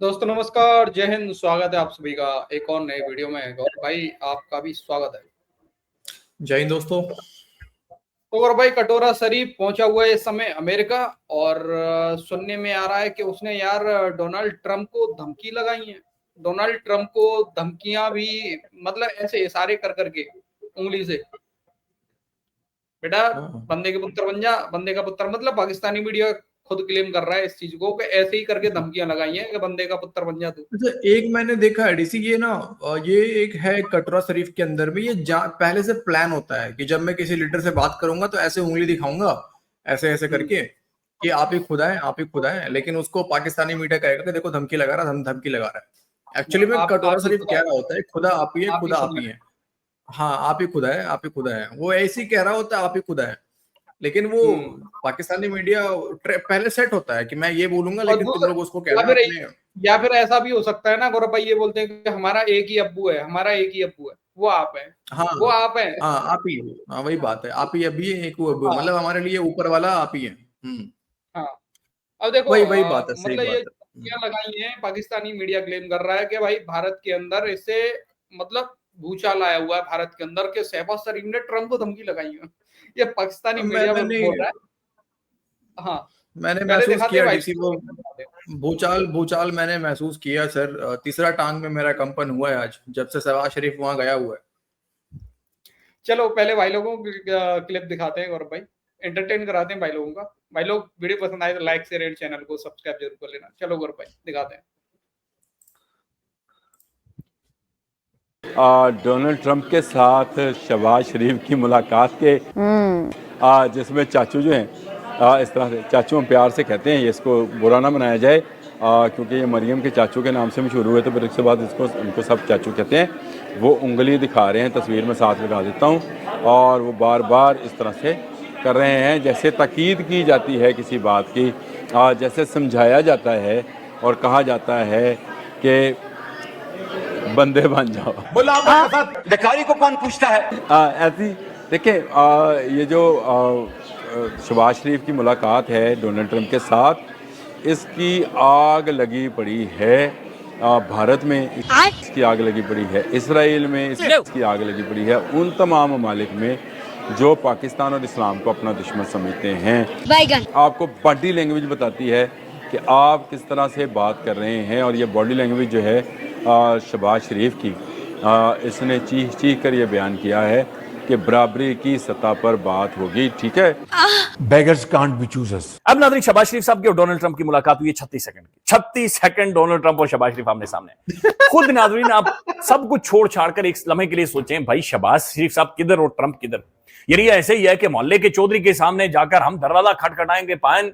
दोस्तों नमस्कार, जय हिंद। स्वागत है आप सभी का एक और नए वीडियो में। गौरव भाई आपका भी स्वागत है। जय हिंद दोस्तों। तो गौरव भाई, कटोरा शरीफ पहुंचा हुआ है इस समय अमेरिका, और सुनने में आ रहा है कि उसने यार डोनाल्ड ट्रंप को धमकी लगाई है। डोनाल्ड ट्रंप को धमकियां भी, मतलब ऐसे इशारे कर करके उंगली से, बेटा बंदे के पुत्र बन जा। बंदे का पुत्र मतलब पाकिस्तानी मीडिया खुद क्लेम कर रहा है इस चीज को कि ऐसे ही करके धमकियां लगाई हैं कि बंदे का पुत्र बन जा तू। अच्छा, एक मैंने देखा है डीसी, ये ना ये एक है कटरा शरीफ के अंदर में, ये पहले से प्लान होता है कि जब मैं किसी लीडर से बात करूंगा तो ऐसे उंगली दिखाऊंगा, ऐसे ऐसे करके कि आप ही खुदा है, आप ही खुदा है। लेकिन उसको पाकिस्तानी मीडिया कहेगा कि देखो धमकी लगा रहा है, धमकी लगा रहा है। एक्चुअली में कटोरा आप ही शरीफ खुदा कह है, रहा होता है खुदा आप ही है, आप ही खुदा आप खुदा ही है। है। हाँ, आप ही खुदा है, आप ही खुदा है, वो ऐसे ही कह रहा होता है आप ही खुदा है। लेकिन वो पाकिस्तानी मीडिया पहले सेट होता है कि मैं ये बोलूंगा और लेकिन तुम लोग उसको या कहना फिर अपने। या फिर ऐसा भी हो सकता है ना गौरव भाई, ये बोलते हैं कि हमारा एक ही अब्बू है, हमारा एक ही अब्बू है, वो आप है, हाँ वो आप है। हाँ, आप ही हो। हाँ, वही बात है, आप ही अभी एक हाँ मतलब हमारे लिए ऊपर वाला आप ही है। हाँ। अब देखो वही वही बात है, सही मतलब ये बात है। धमकियां लगाई हैं, पाकिस्तानी मीडिया क्लेम कर रहा है कि भाई भारत के अंदर इससे मतलब भूचाल आया हुआ है भारत के अंदर, के शहबाज शरीफ ने ट्रंप को धमकी लगाई है। ये पाकिस्तानी मीडिया में मैंने बोल रहा है। हाँ, मैंने पहले महसूस दिखाते किया भाई। डीसी, वो भूचाल भूचाल मैंने महसूस किया सर। तीसरा टांग में मेरा कंपन हुआ है आज, जब से शहबाज शरीफ वहां गया हुआ है। चलो पहले भाई लोगों को क्लिप दिखाते हैं गौरव भाई, एंटरटेन कराते हैं भाई लोगों का। भाई लोग वीडियो पसंद आए तो लाइक शेयर, चैनल को सब्सक्राइब जरूर कर लेना। चलो गौरव भाई दिखाते हैं। डोनाल्ड ट्रंप के साथ शहबाज शरीफ की मुलाकात के जिसमें चाचू जो हैं, इस तरह से चाचू हम प्यार से कहते हैं, ये इसको बुरा ना मनाया जाए, क्योंकि ये मरियम के चाचू के नाम से मशहूर हुए, तो फिर उसके बाद इसको उनको सब चाचू कहते हैं। वो उंगली दिखा रहे हैं, तस्वीर में साथ लगा देता हूँ, और वो बार बार इस तरह से कर रहे हैं जैसे ताकीद की जाती है किसी बात की, जैसे समझाया जाता है और कहा जाता है कि बंदे बन जाओ। भिखारी को कौन पूछता है? ऐसी देखिए, ये जो शहबाज शरीफ की मुलाकात है डोनाल्ड ट्रंप के साथ, इसकी आग लगी पड़ी है भारत में, इसकी आग लगी पड़ी है इसराइल में, इसकी आग लगी पड़ी है उन तमाम ममालिक में जो पाकिस्तान और इस्लाम को अपना दुश्मन समझते हैं। आपको बॉडी लैंग्वेज बताती है कि आप किस तरह से बात कर रहे हैं, और ये बॉडी लैंग्वेज जो है शहबाज शरीफ की, इसने चीख चीख कर ये बयान किया है कि बराबरी की सतह पर बात होगी। ठीक है, बेगर्स कांट बी चूजर्स। अब नाज़रीन, शहबाज शरीफ साहब की और डोनाल्ड ट्रंप की मुलाकात हुई है 36 सेकंड की। 36 सेकंड डोनाल्ड ट्रंप और शहबाज शरीफ आमने सामने। खुद नाज़रीन आप सब कुछ छोड़ छाड़ कर एक लम्हे के लिए सोचें, भाई शहबाज शरीफ साहब किधर और ट्रंप किधर। यानी ऐसे ही है कि मोहल्ले के चौधरी के सामने जाकर हम दरवाजा खटखटाएंगे, पायन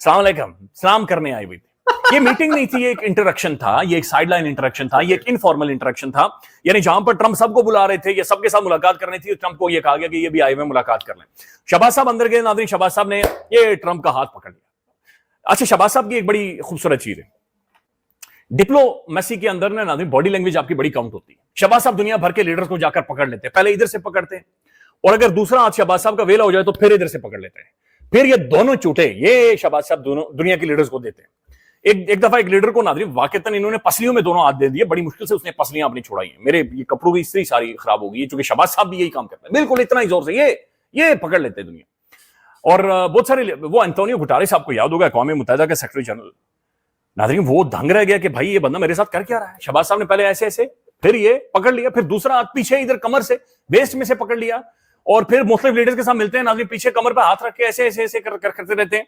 सलाम अलैकुम सलाम करने आई हुई थी। ये मीटिंग नहीं थी, ये एक इंटरेक्शन था, ये एक साइडलाइन इंटरेक्शन था, ये एक इनफॉर्मल इंटरेक्शन था। यानी जहां पर ट्रंप सबको बुला रहे थे, ये सबके साथ मुलाकात करनी थी, ट्रंप को ये कहा गया कि ये भी आए हुए मुलाकात कर लें। शहबाज साहब अंदर गए, नाज़रीन शहबाज साहब ने ये ट्रंप का हाथ पकड़ लिया। अच्छा, शहबाज साहब की एक बड़ी खूबसूरत चीज है, डिप्लोमेसी के अंदर ना नाज़रीन बॉडी लैंग्वेज आपकी बड़ी काउंट होती है। शहबाज साहब दुनिया भर के लीडर्स को जाकर पकड़ लेते हैं, पहले इधर से पकड़ते हैं, और अगर दूसरा हाथ शहबाज साहब का वेला हो जाए तो फिर इधर से पकड़ लेते हैं। फिर ये दोनों चूटे ये शहबाज साहब दोनों दुनिया के लीडर्स को देते हैं। एक दफा एक लीडर को नाज़रीन वाकईतन इन्होंने पसलियों में दोनों हाथ दे दिए, बड़ी मुश्किल से उसने पसलियां अपनी छुड़ाई हैं। मेरे ये कपड़ों की स्त्री सारी खराब हो गई, क्योंकि शहबाज साहब भी यही काम करते हैं, बिल्कुल इतना ही जोर से ये पकड़ लेते हैं दुनिया। और बहुत सारे, वो एंटोनियो गुटारेस आपको याद होगा, अक़वाम मुत्तहिदा का सेक्रेटरी जनरल, नाज़रीन वो दंग रह गया कि भाई ये बंदा मेरे साथ कर क्या रहा है। शहबाज साहब ने पहले ऐसे ऐसे, फिर ये पकड़ लिया, फिर दूसरा हाथ पीछे इधर कमर से वेस्ट में से पकड़ लिया, और फिर मुख्तलिफ लीडर्स के साथ मिलते हैं नाज़रीन, पीछे कमर पर हाथ रख के ऐसे ऐसे ऐसे करते रहते हैं।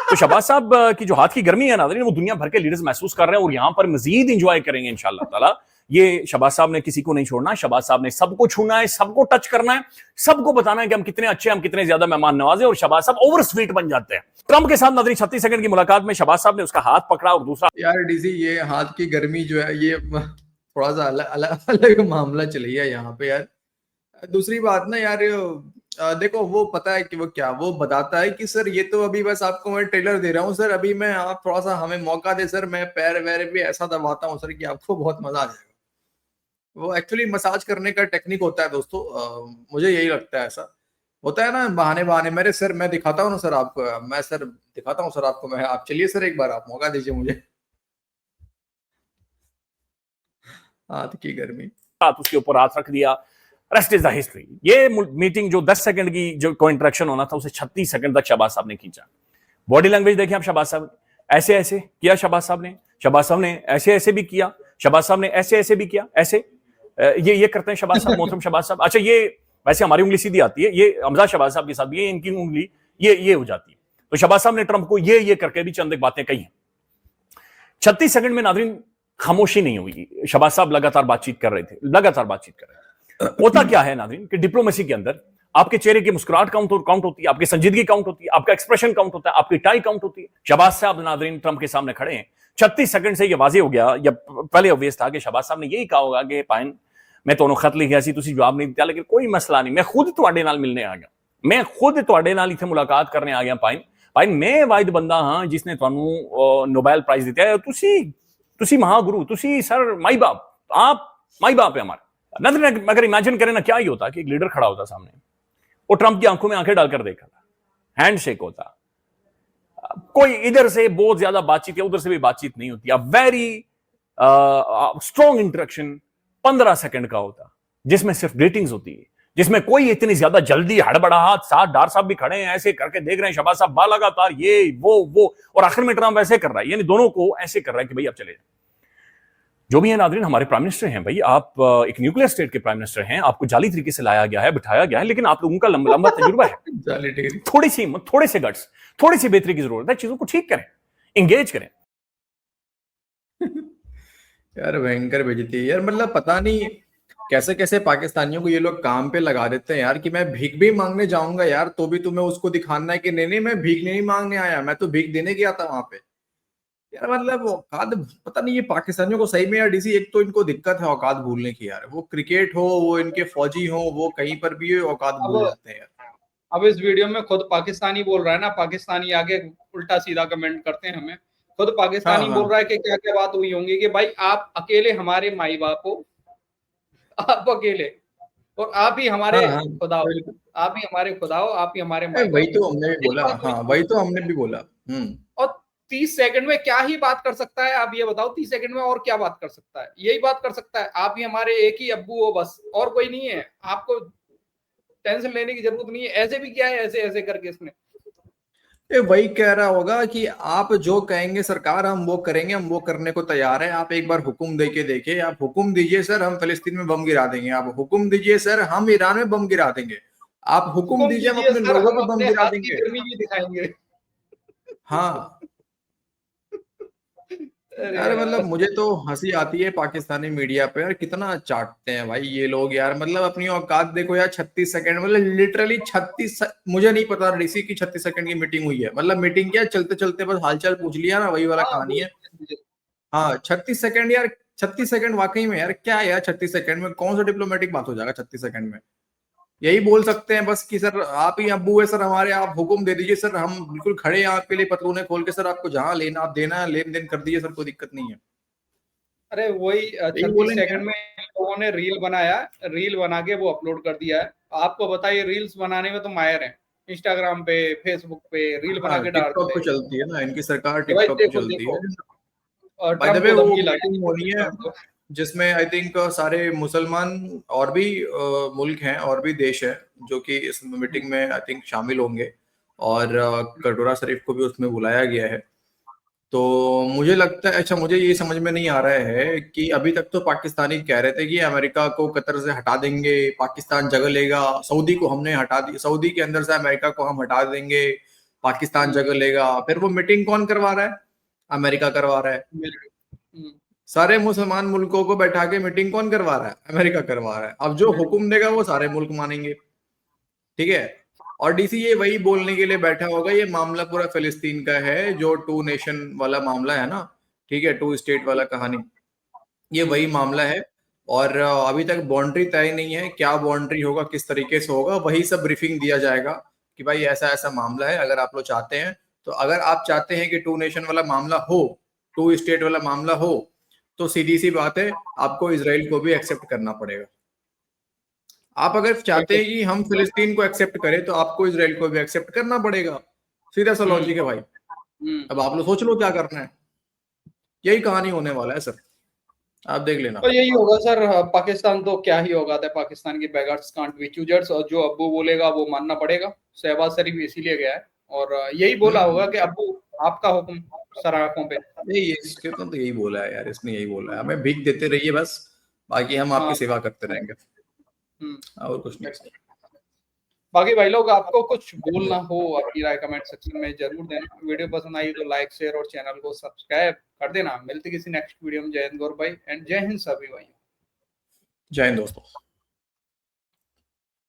तो शहबाज साहब की जो हाथ की गर्मी है नाज़रीन, वो दुनिया भर के लीडर्स महसूस कर रहे हैं, और यहां पर मजीद इंजॉय करेंगे इंशाअल्लाह ताला। ये शहबाज साहब ने किसी को नहीं छोड़ना, शहबाज साहब ने सबको छूना है, सबको टच करना है, सबको बताना है कि हम कितने अच्छे, हम कितने ज्यादा मेहमान नवाजे, और शहबाज साहब ओवर स्वीट बन जाते हैं। ट्रंप के साथ नाज़रीन 36 सेकंड की मुलाकात में शहबाज साहब ने उसका हाथ पकड़ा, और दूसरा यार डीसी, ये हाथ की गर्मी जो है ये थोड़ा सा अलग मामला चली है यहाँ पे यार। दूसरी बात ना यार, देखो वो पता है कि वो क्या वो बताता है कि सर ये तो अभी बस आपको मैं ट्रेलर दे रहा हूँ सर, अभी मैं आप थोड़ा सा हमें मौका दे सर, मैं पैर वैर भी ऐसा दबाता हूँ सर कि आपको बहुत मजा आ जाएगा। वो एक्चुअली मसाज करने का टेक्निक होता है दोस्तों। मुझे यही लगता है, ऐसा होता है ना, बहाने बहाने मेरे सर मैं दिखाता हूँ ना सर आपको, मैं सर दिखाता हूँ सर आपको, मैं आप चलिए सर एक बार आप मौका दीजिए मुझे। हाथ की गर्मी। हाथ उसके ऊपर हाथ रख दिया, रेस्ट इज द हिस्ट्री। ये मीटिंग जो 10 सेकंड की जो को इंटरेक्शन होना था, उसे 36 सेकंड तक शहबाज साहब ने खींचा। बॉडी लैंग्वेज देखें आप, शहबाज साहब ऐसे ऐसे किया, शहबाज साहब ने ऐसे ऐसे भी किया, शहबाज साहब ने ऐसे ऐसे भी किया, ऐसे ये करते हैं शहबाज साहब, मोहतरम शहबाज साहब। अच्छा, ये वैसे हमारी उंगली सीधी आती है, ये हमजा शहबाज साहब के साथ भी ये इनकी उंगली ये हो जाती है। तो शहबाज साहब ने ट्रंप को ये करके भी चंद एक बातें कही हैं। 36 सेकंड में नाज़रीन खामोशी नहीं हुई, शहबाज साहब लगातार बातचीत कर रहे थे। होता क्या है नाज़रीन कि डिप्लोमेसी के अंदर आपके चेहरे की मुस्कुराहट काउंट होती है, आपकी संजीदगी काउंट होती है, आपका एक्सप्रेशन काउंट होता है, आपकी टाई काउंट होती है। शहबाज साहब नाज़रीन ट्रंप के सामने खड़े हैं, 36 सेकंड से ये वाजे हो गया, या पहले ऑब्वियस था कि शहबाज साहब ने यही कहा होगा कि पाइन मैं ਤੁਹਾਨੂੰ खत लिखिया सी, तुसी जवाब नहीं दिता, लेकिन कोई मसला नहीं, मैं खुद ਤੁਹਾਡੇ ਨਾਲ मिलने आ गया, मैं खुद ਤੁਹਾਡੇ ਨਾਲ इत्थे मुलाकात करने आ गया। पाइन मैं वाहिद बंदा हाँ जिसने ਤੁਹਾਨੂੰ नोबेल प्राइज दिता है। तुसी महागुरु, तुसी सर माई बाप, आप माई बाप है हमारे। नजर अगर इमेजिन करें ना, क्या ही होता कि एक लीडर खड़ा होता सामने, वो ट्रंप की आंखों में आंखें डालकर देखा था, हैंडशेक होता, कोई इधर से बहुत ज्यादा बातचीत या उधर से भी बातचीत नहीं होती, वेरी स्ट्रॉन्ग इंटरेक्शन 15 सेकंड का होता, जिसमें सिर्फ रेटिंग्स होती है, जिसमें कोई इतनी ज्यादा जल्दी हड़बड़ाहट, साथ डार साहब भी खड़े हैं ऐसे करके देख रहे हैं, शहबाज साहब लगातार ये वो, और आखिर में ट्रंप ऐसे कर रहा है, यानी दोनों को ऐसे कर रहा है कि भाई अब चले जाए। जो भी है नाज़रीन, हमारे प्राइम मिनिस्टर हैं भाई, आप एक न्यूक्लियर स्टेट के प्राइम मिनिस्टर हैं, आपको जाली तरीके से लाया गया है, बिठाया गया है, लेकिन आप लोगों का लंबा तजुर्बा है, थोड़ी सी हिम्मत, थोड़े से गट्स, थोड़ी सी बेहतरी की जरूरत है, चीजों को ठीक करें, इंगेज करें। यार भयंकर बेइज्जती है यार, मतलब पता नहीं कैसे कैसे पाकिस्तानियों को ये लोग काम पे लगा देते हैं यार, कि मैं भीख भी मांगने जाऊंगा यार तो भी तुम्हें उसको दिखाना है कि नहीं मैं भीख नहीं मांगने आया, मैं तो भीख देने गया था वहां पे। यार मतलब औकात पता नहीं ये पाकिस्तानियों को सही में यार डीसी, एक तो इनको दिक्कत है औकात भूलने की यार, वो क्रिकेट हो, वो इनके फौजी हो, वो कहीं पर भी औकात भूल जाते हैं यार। अब इस वीडियो में खुद पाकिस्तानी बोल रहा है ना, पाकिस्तानी आगे उल्टा सीधा कमेंट करते हैं हमें, खुद पाकिस्तानी बोल रहा है कि क्या क्या बात हुई होंगी कि भाई आप अकेले हमारे माई बाप हो, आप अकेले, और आप ही हमारे खुदा हो, आप ही हमारे खुदा हो, आप ही हमारे माई बाप। वही तो हमने भी बोला, हाँ वही तो हमने भी बोला। और 30 सेकंड में क्या ही बात कर सकता है, आप ये बताओ, 30 सेकंड में और क्या बात कर सकता है? यही बात कर सकता है, आप ही हमारे एक ही अब्बू हो, बस, और कोई नहीं है, आपको टेंशन लेने की जरूरत नहीं है। ऐसे भी क्या है, ऐसे ऐसे करके इसने वही कह रहा होगा कि आप जो कहेंगे सरकार हम वो करेंगे, हम वो करने को तैयार है, आप एक बार हुक्म दे के देखिए, आप हुक्म दीजिए सर हम फिलिस्तीन में बम गिरा देंगे, आप हुक्म दीजिए सर हम ईरान में बम गिरा देंगे, आप हुक्म दीजिए हम अपने लोगों पे बम गिरा देंगे, गर्मी भी दिखाएंगे। हाँ यार मतलब मुझे तो हंसी आती है पाकिस्तानी मीडिया पे यार, कितना चाटते हैं भाई ये लोग यार, मतलब अपनी औकात देखो यार। 36 सेकंड मतलब लिटरली 36, मुझे नहीं पता डीसी की 36 सेकंड की मीटिंग हुई है, मतलब मीटिंग क्या, चलते चलते बस हालचाल पूछ लिया ना, वही वाला कहानी है। हाँ 36 सेकंड यार, 36 सेकंड वाकई में यार क्या है यार, 36 सेकंड में कौन सा डिप्लोमेटिक बात हो जाएगा 36 सेकंड में? यही बोल सकते हैं बस कि सर आप ही अब्बू है सर हमारे, आप हुक्म दे दीजिए सर, हम बिल्कुल खड़े हैं आपके लिए पतलूने खोल के सर, आपको जहां लेना आप देना लेन देन कर दीजिए सर, कोई दिक्कत नहीं है। अरे वही 36 सेकंड में लोगों ने रील बनाया, रील बना के वो अपलोड कर दिया है। आपको बताइए रील्स बनाने में तो माहिर हैं, इंस्टाग्राम पे, फेसबुक पे रील बना के डालते हैं। टिकटॉक पे चलती है ना इनकी सरकार, टिकटॉक पे चलती है। और बाय द वे वो मीटिंग होनी है जिसमें आई थिंक सारे मुसलमान और भी मुल्क हैं और भी देश है जो कि इस मीटिंग में आई थिंक शामिल होंगे, और कटोरा शरीफ को भी उसमें बुलाया गया है। तो मुझे लगता है, अच्छा मुझे ये समझ में नहीं आ रहा है कि अभी तक तो पाकिस्तानी कह रहे थे कि अमेरिका को कतर से हटा देंगे, पाकिस्तान जगह लेगा, सऊदी को हमने हटा दी, सऊदी के अंदर से अमेरिका को हम हटा देंगे, पाकिस्तान जगह लेगा। फिर वो मीटिंग कौन करवा रहा है? अमेरिका करवा रहा है। सारे मुसलमान मुल्कों को बैठा के मीटिंग कौन करवा रहा है? अमेरिका करवा रहा है। अब जो हुक्म देगा वो सारे मुल्क मानेंगे, ठीक है। और डीसी ये वही बोलने के लिए बैठा होगा, ये मामला पूरा फिलिस्तीन का है, जो 2 नेशन वाला मामला है ना, ठीक है, 2 स्टेट वाला कहानी, ये वही मामला है। और अभी तक बाउंड्री तय नहीं है, क्या बाउंड्री होगा, किस तरीके से होगा, वही सब ब्रीफिंग दिया जाएगा कि भाई ऐसा ऐसा मामला है, अगर आप लोग चाहते हैं तो, अगर आप चाहते हैं कि 2 नेशन वाला मामला हो, 2 स्टेट वाला मामला हो, तो सीधी सी बात है आपको इजराइल को भी एक्सेप्ट करना पड़ेगा। आप अगर चाहते हैं कि हम फिलिस्तीन को एक्सेप्ट करें तो आपको इजराइल को भी एक्सेप्ट करना पड़ेगा, सीधा सा लॉजिक है भाई। अब आप लोग सोच लो क्या करना है, यही कहानी होने वाला है सर। आप देख लेना। तो यही होगा सर, पाकिस्तान तो क्या ही होगा, पाकिस्तान की बेगर्स कांट बी चूजर्स, और जो अब्बू बोलेगा वो मानना पड़ेगा। शहबाज शरीफ इसीलिए गया है और यही बोला होगा कि अब्बू आपका हुक्म सर आंखों पे। नहीं, इसके तो यही बोला है यार, इसने यही बोला है, हमें भीख देते रहिए बस, बाकी हम आपकी हाँ। सेवा करते रहेंगे, और कुछ नहीं। exactly। बाकी भाई लोग, आपको कुछ बोलना हो अपनी राय कमेंट सेक्शन में जरूर देना। वीडियो पसंद आई तो लाइक शेयर और चैनल को सब्सक्राइब कर देना। मिलते किसी नेक्स्ट वीडियो में। जय हिंद गौरव भाई, एंड जय हिंद सभी भाई। जय हिंद दोस्तों।